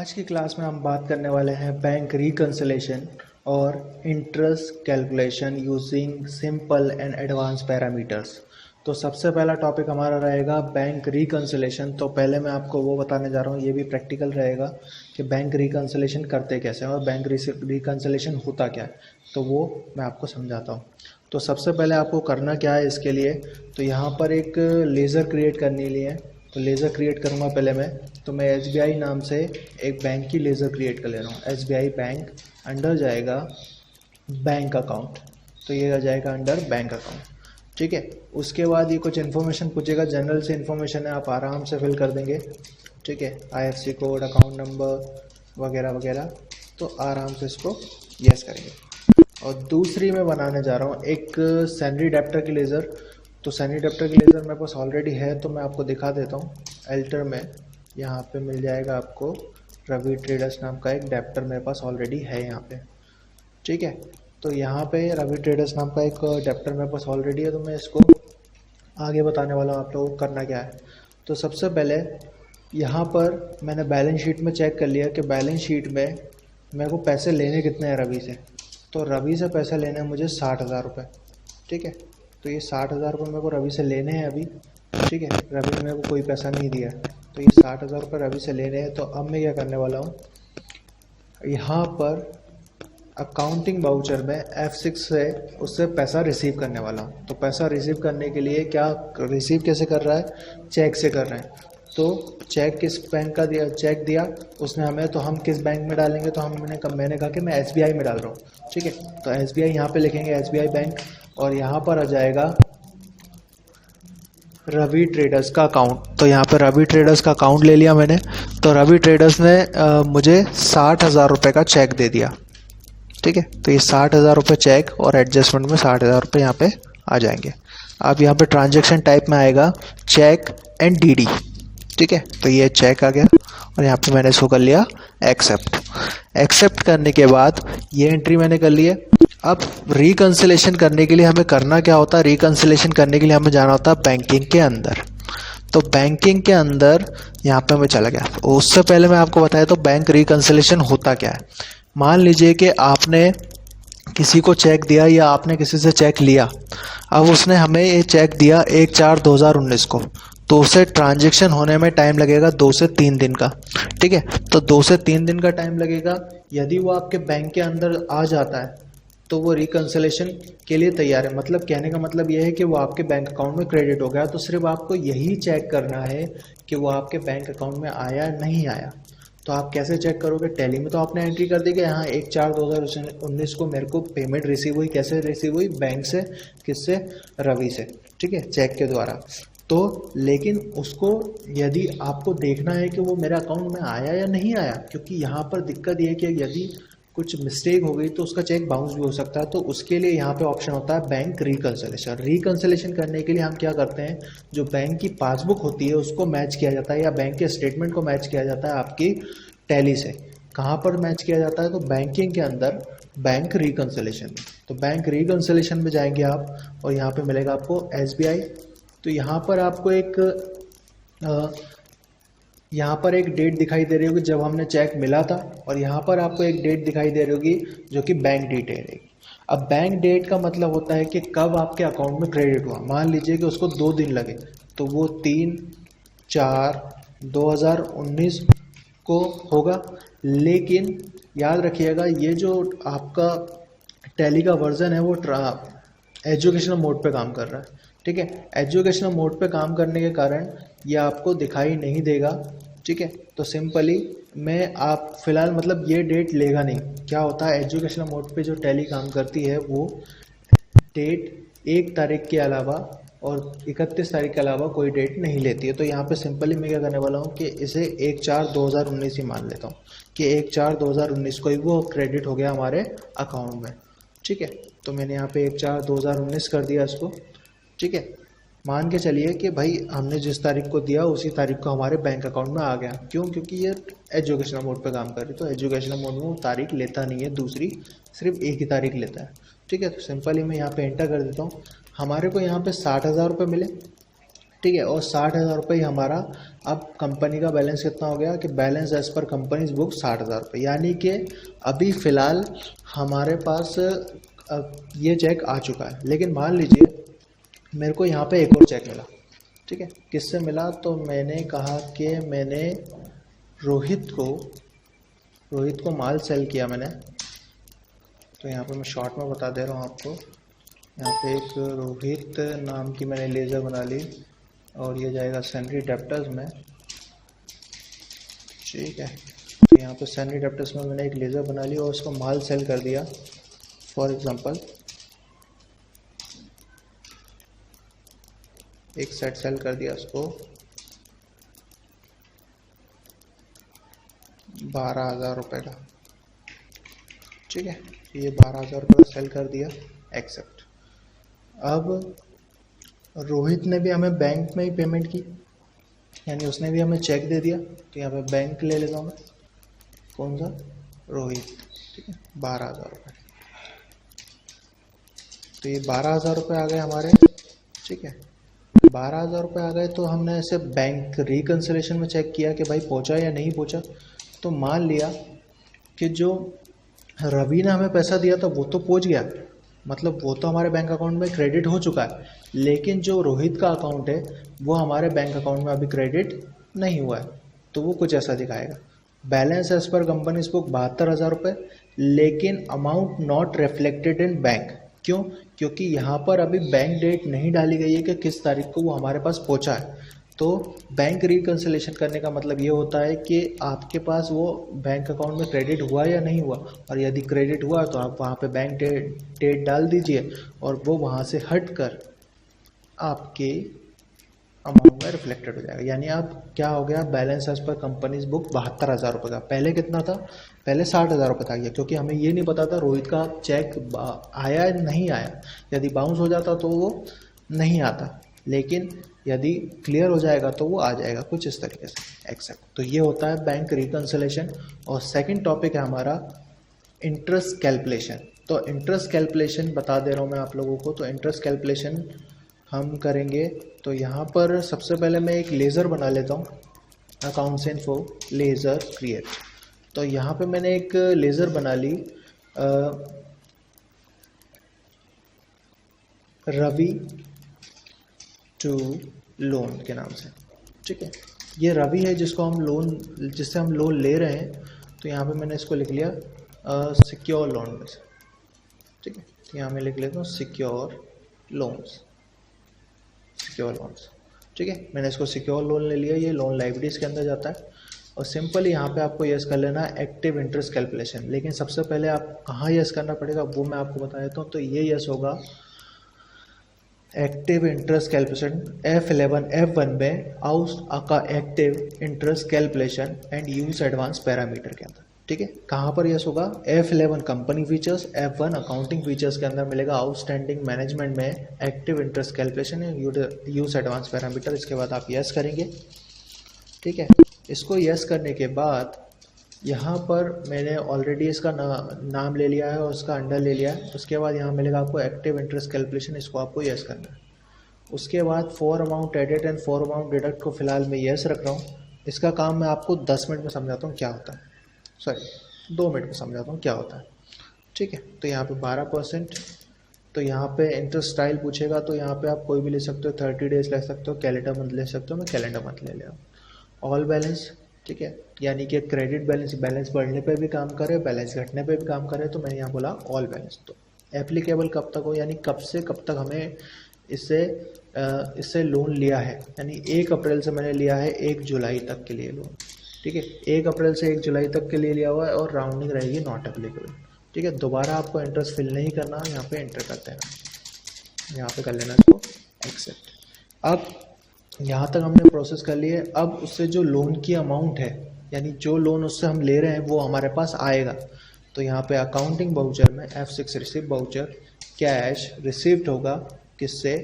आज की क्लास में हम बात करने वाले हैं बैंक रिकंसिलेशन और interest calculation using simple and advance parameters. तो सबसे पहला टॉपिक हमारा रहेगा बैंक रिकंसिलेशन। तो पहले मैं आपको वो बताने जा रहा हूँ, ये भी प्रैक्टिकल रहेगा कि बैंक रिकंसिलेशन करते कैसे हैं और बैंक रिकंसिलेशन होता क्या है, तो वो मैं आपको समझाता हूँ। तो सबसे पहले आपको करना क्या है इसके लिए, तो यहाँ पर एक लेज़र क्रिएट करने लिए है। तो लेज़र क्रिएट करूँगा पहले तो मैं SBI नाम से एक बैंक की लेज़र क्रिएट कर ले रहा हूँ। SBI बैंक अंडर जाएगा बैंक अकाउंट, तो ये आ जाएगा अंडर बैंक अकाउंट। ठीक है, उसके बाद ये कुछ इन्फॉर्मेशन पूछेगा, जनरल से इन्फॉर्मेशन है, आप आराम से फिल कर देंगे। ठीक है, IFSC कोड, अकाउंट नंबर वगैरह वगैरह, तो आराम से इसको यस करेंगे। और दूसरी मैं बनाने जा रहा हूँ एक सैलरी डेप्टर की लेज़र। तो सैलरी डेप्टर की लेज़र मेरे पास ऑलरेडी है, तो मैं आपको दिखा देता हूँ। एल्टर में यहाँ पे मिल जाएगा आपको रवि ट्रेडर्स नाम का एक डेप्टर मेरे पास ऑलरेडी है यहाँ पे। ठीक है, तो यहाँ पे रवि ट्रेडर्स नाम का एक डेप्टर मेरे पास ऑलरेडी है, तो मैं इसको आगे बताने वाला हूँ आप लोगों को करना क्या है। तो सबसे पहले यहाँ पर मैंने बैलेंस शीट में चेक कर लिया कि बैलेंस शीट में मेरे को पैसे लेने कितने हैं रवि से। तो रवि से पैसे लेने हैं मुझे 60,000 रुपये। ठीक है, तो ये 60,000 रुपये मेरे को रवि से लेने हैं अभी। ठीक है, रवि ने मेरे को कोई पैसा नहीं दिया, तो ये 60,000 रुपये रवि से लेने हैं। तो अब मैं क्या करने वाला हूँ, यहाँ पर अकाउंटिंग वाउचर में F6 से उससे पैसा रिसीव करने वाला हूँ। तो पैसा रिसीव करने के लिए क्या रिसीव कैसे कर रहा है, चेक से कर रहे हैं। तो चेक किस बैंक का दिया, चेक दिया उसने हमें, तो हम किस बैंक में डालेंगे, तो मैंने कहा कि मैं SBI में डाल रहा हूँ। ठीक है, तो SBI यहाँ पे लिखेंगे SBI बैंक, और यहाँ पर आ जाएगा रवि ट्रेडर्स का अकाउंट। तो यहाँ पे रवि ट्रेडर्स का अकाउंट ले लिया मैंने। तो रवि ट्रेडर्स ने मुझे 60,000 रुपये का चेक दे दिया। ठीक है, तो ये 60,000 रुपये चेक और एडजस्टमेंट में 60,000 रुपये यहाँ पे आ जाएंगे। अब यहाँ पे ट्रांजैक्शन टाइप में आएगा चेक एंड DD। ठीक है, तो ये चेक आ गया और यहाँ पे मैंने इसको कर लिया एक्सेप्ट करने के बाद ये एंट्री मैंने कर ली है। अब रिकंसिलेशन करने के लिए हमें करना क्या होता है, रिकंसिलेशन करने के लिए हमें जाना होता है बैंकिंग के अंदर। तो बैंकिंग के अंदर यहाँ पे मैं चला गया। उससे पहले मैं आपको बताया तो बैंक रिकंसिलेशन होता क्या है। मान लीजिए कि आपने किसी को चेक दिया या आपने किसी से चेक लिया, अब उसने हमें ये चेक दिया 1/4/2019 को, तो उसे ट्रांजैक्शन होने में टाइम लगेगा 2 से 3 दिन का। ठीक है, तो 2 से 3 दिन का टाइम लगेगा। यदि वो आपके बैंक के अंदर आ जाता है तो वो रिकंसिलेशन के लिए तैयार है। मतलब कहने का मतलब ये है कि वो आपके बैंक अकाउंट में क्रेडिट हो गया। तो सिर्फ आपको यही चेक करना है कि वो आपके बैंक अकाउंट में आया नहीं आया। तो आप कैसे चेक करोगे, टैली में तो आपने एंट्री कर दी कि यहाँ 1/4/2019 को मेरे को पेमेंट रिसीव हुई। कैसे रिसीव हुई, बैंक से, किससे, रवि से। ठीक है, चेक के द्वारा। तो लेकिन उसको यदि आपको देखना है कि वो मेरे अकाउंट में आया या नहीं आया, क्योंकि यहाँ पर दिक्कत ये है कि यदि कुछ मिस्टेक हो गई तो उसका चेक बाउंस भी हो सकता है। तो उसके लिए यहाँ पे ऑप्शन होता है बैंक रिकंसिलेशन। रिकंसिलेशन करने के लिए हम क्या करते हैं, जो बैंक की पासबुक होती है उसको मैच किया जाता है या बैंक के स्टेटमेंट को मैच किया जाता है आपकी टैली से। कहाँ पर मैच किया जाता है, तो बैंकिंग के अंदर बैंक रिकंसिलेशन। तो बैंक रिकंसिलेशन में जाएंगे आप और यहाँ पे मिलेगा आपको SBI। तो यहाँ पर एक डेट दिखाई दे रही होगी जब हमने चेक मिला था, और यहाँ पर आपको एक डेट दिखाई दे रही होगी जो कि बैंक डिटेल है। अब बैंक डेट का मतलब होता है कि कब आपके अकाउंट में क्रेडिट हुआ। मान लीजिए कि उसको 2 दिन लगे, तो वो 3/4/2019 को होगा। लेकिन याद रखिएगा, ये जो आपका टैली का वर्जन है वो एजुकेशनल मोड पे काम कर रहा है। ठीक है, एजुकेशनल मोड पे काम करने के कारण ये आपको दिखाई नहीं देगा। ठीक है, तो सिंपली आप फिलहाल मतलब ये डेट लेगा नहीं। क्या होता है, एजुकेशनल मोड पे जो टैली काम करती है वो डेट 1 तारीख के अलावा और 31 तारीख के अलावा कोई डेट नहीं लेती है। तो यहाँ पे सिंपली मैं क्या करने वाला हूँ कि इसे 1/4/2019 ही मान लेता हूँ कि 1/4/2019 को ही वो क्रेडिट हो गया हमारे अकाउंट में। ठीक है, तो मैंने यहाँ पे 1/4/2019 कर दिया इसको। ठीक है, मान के चलिए कि भाई हमने जिस तारीख को दिया उसी तारीख को हमारे बैंक अकाउंट में आ गया। क्यों, क्योंकि ये एजुकेशनल मोड पे काम कर रही है। तो एजुकेशनल मोड में वो तारीख लेता नहीं है, दूसरी सिर्फ एक ही तारीख लेता है। ठीक है, तो सिंपली मैं यहाँ पे एंटर कर देता हूँ। हमारे को यहाँ पे 60,000 रुपये मिले। ठीक है। और 60,000 रुपये हमारा, अब कंपनी का बैलेंस कितना हो गया कि balance as per company's book 60,000 रुपये, यानी कि अभी फ़िलहाल हमारे पास ये चेक आ चुका है। लेकिन मान लीजिए मेरे को यहाँ पे एक और चेक मिला, ठीक है। किससे मिला? तो मैंने कहा कि मैंने रोहित को माल सेल किया मैंने। तो यहाँ पे मैं शॉर्ट में बता दे रहा हूँ आपको। यहाँ पे एक रोहित नाम की मैंने लेज़र बना ली और ये जाएगा सैलरी डेप्टर्स में, ठीक है। तो यहाँ पे सैलरी डेप्टर्स में मैंने एक लेज़र बना ली और उसको माल सेल कर दिया। फॉर एग्जांपल एक सेट सेल कर दिया उसको 12,000 रुपये का, ठीक है। ये 12,000 रुपये का सेल कर दिया, एक्सेप्ट। अब रोहित ने भी हमें बैंक में ही पेमेंट की, यानी उसने भी हमें चेक दे दिया। तो यहाँ पे बैंक ले लेता हूँ मैं, कौन सा? रोहित, ठीक है, 12,000 रुपये। तो ये 12,000 रुपये आ गए हमारे, ठीक है। 12,000 रुपये आ गए तो हमने ऐसे बैंक रिकन्सिलेशन में चेक किया कि भाई पहुँचा या नहीं पहुँचा। तो मान लिया कि जो रवि ने हमें पैसा दिया था वो तो पहुँच गया, मतलब वो तो हमारे बैंक अकाउंट में क्रेडिट हो चुका है। लेकिन जो रोहित का अकाउंट है वो हमारे बैंक अकाउंट में अभी क्रेडिट नहीं हुआ है। तो वो कुछ ऐसा दिखाएगा, balance as per company's book 72,000 रुपये, लेकिन amount not reflected in bank. क्यों? क्योंकि यहाँ पर अभी बैंक डेट नहीं डाली गई है कि किस तारीख को वो हमारे पास पहुँचा है। तो बैंक रिकन्सिलेशन करने का मतलब ये होता है कि आपके पास वो बैंक अकाउंट में क्रेडिट हुआ या नहीं हुआ, और यदि क्रेडिट हुआ तो आप वहाँ पे बैंक डेट डाल दीजिए और वो वहाँ से हट कर आपके अमाउंट में रिफ्लेक्टेड हो जाएगा। यानी आप क्या हो गया, balance as per company's book 72,000 रुपये का, पहले कितना था? पहले 60,000 रुपये था। क्योंकि हमें ये नहीं पता था रोहित का चेक आया या नहीं आया। यदि बाउंस हो जाता तो वो नहीं आता, लेकिन यदि क्लियर हो जाएगा तो वो आ जाएगा, कुछ इस तरीके से, एक्सेप्ट। तो ये होता है बैंक रिकन्सिलेशन। और सेकंड टॉपिक है हमारा इंटरेस्ट कैलकुलेशन। तो इंटरेस्ट कैलकुलेशन बता दे रहा हूँ मैं आप लोगों को। तो इंटरेस्ट कैलकुलेशन हम करेंगे, तो यहाँ पर सबसे पहले मैं एक लेज़र बना लेता हूँ, अकाउंट्स इन्फो लेज़र क्रिएट। तो यहाँ पे मैंने एक लेज़र बना ली रवि टू लोन के नाम से, ठीक है। ये रवि है जिससे हम लोन ले रहे हैं। तो यहाँ पे मैंने इसको लिख लिया सिक्योर लोन में से, ठीक है। तो यहाँ मैं लिख लेता हूँ सिक्योर लोन्स, ठीक है। मैंने इसको सिक्योर लोन ले लिया। ये लोन लाइबिलिटीज़ के अंदर जाता है। और सिंपली यहाँ पे आपको यस कर लेना है एक्टिव इंटरेस्ट कैलकुलेशन। लेकिन सबसे पहले आप कहाँ यस करना पड़ेगा वो मैं आपको बता देता हूँ। तो ये यस होगा एक्टिव इंटरेस्ट कैलकुलेशन F1 में आउट का active interest calculation and use advance parameter के अंदर, ठीक है। कहाँ पर यस होगा? F11 company features, F1 accounting features के अंदर मिलेगा आउटस्टैंडिंग मैनेजमेंट में active interest calculation and use advance parameter. इसके बाद आप यस करेंगे, ठीक है। इसको यस करने के बाद यहाँ पर मैंने ऑलरेडी इसका नाम ले लिया है और उसका अंडर ले लिया है। उसके बाद यहाँ मिलेगा आपको एक्टिव इंटरेस्ट कैलकुलेशन, इसको आपको यस करना है। उसके बाद for amount added and for amount deduct को फिलहाल मैं यस रख रहा हूँ। इसका काम मैं आपको 10 मिनट में समझाता हूँ क्या होता है, सॉरी 2 मिनट में समझाता हूँ क्या होता है, ठीक है। तो यहाँ पे 12%। तो यहाँ पे इंटरेस्ट स्टाइल पूछेगा, तो यहाँ पे आप कोई भी ले सकते हो, 30 डेज ले सकते हो, कैलेंडर मंथ ले सकते हो, मैं कैलेंडर मंथ ले लिया। ऑल बैलेंस, ठीक है, यानी कि क्रेडिट बैलेंस बढ़ने पे भी काम करे, बैलेंस घटने पे भी काम करे। तो मैंने यहाँ बोला ऑल बैलेंस। तो एप्लीकेबल कब तक हो, यानी कब से कब तक हमें इससे लोन लिया है, यानी 1 अप्रैल से मैंने लिया है 1 जुलाई तक के लिए लोन, ठीक है। 1 अप्रैल से 1 जुलाई तक के लिए लिया हुआ है और राउंडिंग रहेगी नॉट एप्लीकेबल, ठीक है। दोबारा आपको इंटरेस्ट फिल नहीं करना, यहाँ पे एंटर कर देना, यहाँ पे कर लेना इसको एक्सेप्ट। अब यहाँ तक हमने प्रोसेस कर लिए। अब उससे जो लोन की अमाउंट है, यानी जो लोन उससे हम ले रहे हैं वो हमारे पास आएगा। तो यहाँ पे अकाउंटिंग बाउचर में F6 receive voucher cash received होगा, किससे?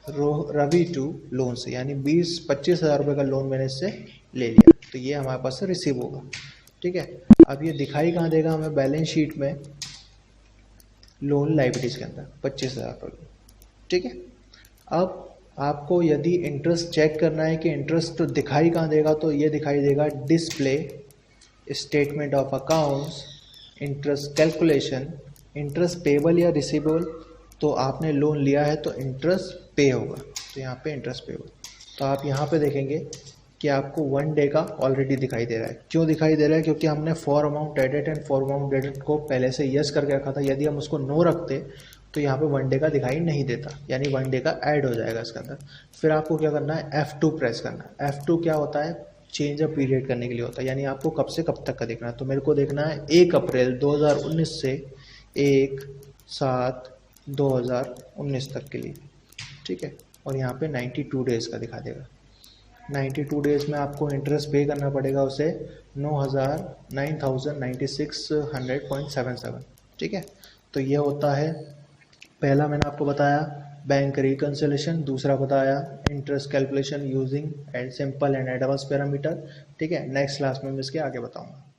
रवि टू लोन से, यानी 25 हज़ार रुपये का लोन मैंने इससे ले लिया। तो ये हमारे पास से रिसीव होगा, ठीक है। अब ये दिखाई कहाँ देगा हमें? बैलेंस शीट में लोन लाइबिलिटीज़ के अंदर 25 हज़ार रुपये, ठीक है। अब आपको यदि इंटरेस्ट चेक करना है कि इंटरेस्ट तो दिखाई कहाँ देगा, तो ये दिखाई देगा display statement of accounts, interest calculation, interest payable या रिसीवेबल। तो आपने लोन लिया है तो इंटरेस्ट पे होगा, तो यहाँ पे इंटरेस्ट पेबल। तो आप यहाँ पे देखेंगे कि आपको 1 डे का ऑलरेडी दिखाई दे रहा है। क्यों दिखाई दे रहा है? क्योंकि हमने for amount added and for amount added को पहले से यस करके रखा था। यदि हम उसको नो रखते तो यहाँ पे 1 डे का दिखाई नहीं देता, यानी 1 डे का ऐड हो जाएगा इसके अंदर। फिर आपको क्या करना है, F2 प्रेस करना है। F2 क्या होता है? चेंज ऑफ पीरियड करने के लिए होता है, यानी आपको कब से कब तक का देखना है। तो मेरे को देखना है 1 अप्रैल 2019 से 1/7/2019 तक के लिए, ठीक है। और यहाँ पे 92 डेज़ का दिखा देगा। 92 डेज़ में आपको इंटरेस्ट पे करना पड़ेगा उसे 9,9600.77, ठीक है। तो ये होता है, पहला मैंने आपको बताया बैंक रिकंसिलेशन, दूसरा बताया interest calculation using and simple and advance parameter, ठीक है। नेक्स्ट क्लास में मैं इसके आगे बताऊंगा।